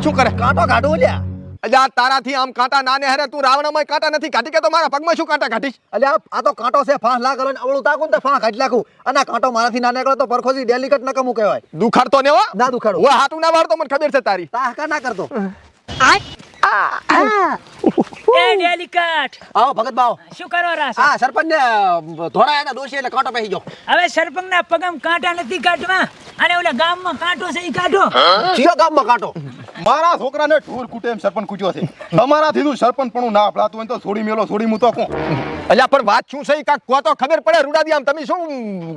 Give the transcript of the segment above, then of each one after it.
શું કરે કાંટો કાઢો લ્યા અલ્યા તારાથી આમ કાંટા નાને હરે તું રાવણમાં કાંટા નથી કાઢી કે તો મારા પગમાં શું કાંટા કાઢીશ અલ્યા આ તો કાંટો છે ફાંસ લા કરો ને અવળું તાકું ને ફાંસ કાઢી નાખું અને આ કાંટો મારાથી ના નીકળે તો પરખોથી ડેલિકેટ ન કમું કહેવાય દુખાડતો ને હો ના દુખાડો હું હાટું ના વાળતો મને ખબર છે તારી તાહકા ના કરતો એ ડેલિકેટ આવો ભગત બાવ શું કરો રાસ આ સરપંચ ને ધોળાયા હતા દોશી એટલે કાંટો પહેરી ગયો હવે સરપંચના પગમ કાંટા નથી કાઢવા અને ઓલા ગામમાં કાંટો છે ઈ કાઢો કયો ગામમાં કાંટો મારા છોકરાને ઢોર કૂટે એમ સરપંચ કૂટ્યો છે તમારાથી તું સરપંચ પણ ના આપડાતું હોય તો છોડી મેલો છોડી હું તો કોણ અલ્યા પણ વાત શું છે કાક કો તો ખબર પડે રૂડાદી આમ તમે શું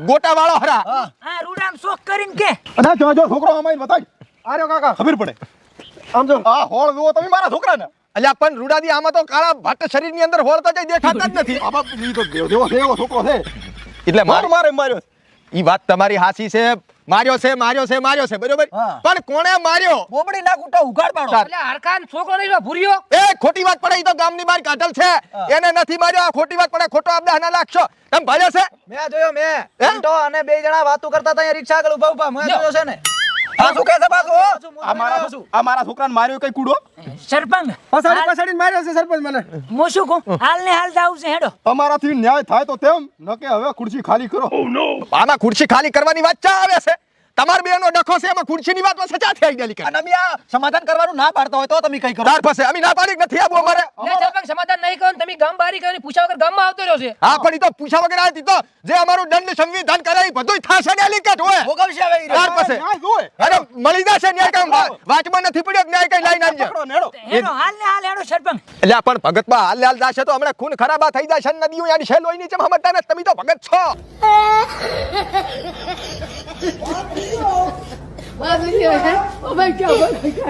ગોટા વાળો હરા આ રૂડામ શોખ કરીને કે અને જો જો છોકરો અમાઈ બતાય આર્યો કાકા ખબર પડે આમ જો આ હોળ જુઓ તમે મારા છોકરાને અલ્યા પણ રૂડાદી આમાં તો કાળા ભટ્ટ શરીરની અંદર હોળ તો જઈ દેખાતા જ નથી આ બાપ ઈ તો દેવો દેવો છોકરો છે એટલે માર મારે માર્યો ઈ વાત તમારી હાસી છે માર્યો છે બરોબર હા. પણ કોણે માર્યો બોબડી ના કૂટા ઉઘાડ પાડો તાર. એટલે હરખાન છોકરો નહીં ભૂર્યો એ ખોટી વાત પડે ઈ તો ગામની બહાર કાઢલ છે એને નથી માર્યો આ ખોટી વાત પડે ખોટો આપદા ના લાગશો તમે ભલે છે મેં જોયો મેં હે? ઘંટો અને બે જણા વાતો કરતા હતા રિક્ષા આગળ ઉભા ઉભા મેં જોયો છે ને આ શું કહે છે પાછો આ મારા છોકરાને માર્યો કઈ કૂડો સરપંચ પછાડીને માર્યો છે સરપંચ મને હું શું કહું હાલ ને હાલ જાવ છે હેડો તમારાથી ન્યાય થાય તો તેમ ન કે હવે ખુરશી ખાલી કરો આમાં ખુરશી ખાલી કરવાની વાત ચા આવે છે તમાર બેનો ડખો છે એમાં ખુરશીની વાત સચા થઈ ગયેલી કે અને અમે આ સમાધાન કરવાનું ના પાડતા હોય તો તમે કઈ કરો તાર પાસે અમે ના પાડી નથી આવું અમારે સરપંચ સમાધાન નહીં કરો તમે ગામ બારી કરીને પૂછા વગર ગામમાં આવતો રહ્યો છે હા પણ ઈ તો પૂછા વગર આવી તો જે અમારું દંડ સંવિધાન કરે ઈ બધુંય થાશે ડેલિકેટ હોય ભોગવશે હવે ઈ તાર પાસે ન્યાય જોવે અરે મળી જશે ન્યાય કામ વાંચમાં નથી પડ્યો ન્યાય કઈ લાઈન આવજે પકડો નેડો હેડો હાલ ને હાલ હેડો સરપંચ એટલે પણ ભગતમાં હાલ હાલ જાશે તો હમણાં ખૂન ખરાબા થઈ જશે નદીઓ યાની છે લોહીની જેમ સમજતા ને તમે તો ભગત છો Oh my God.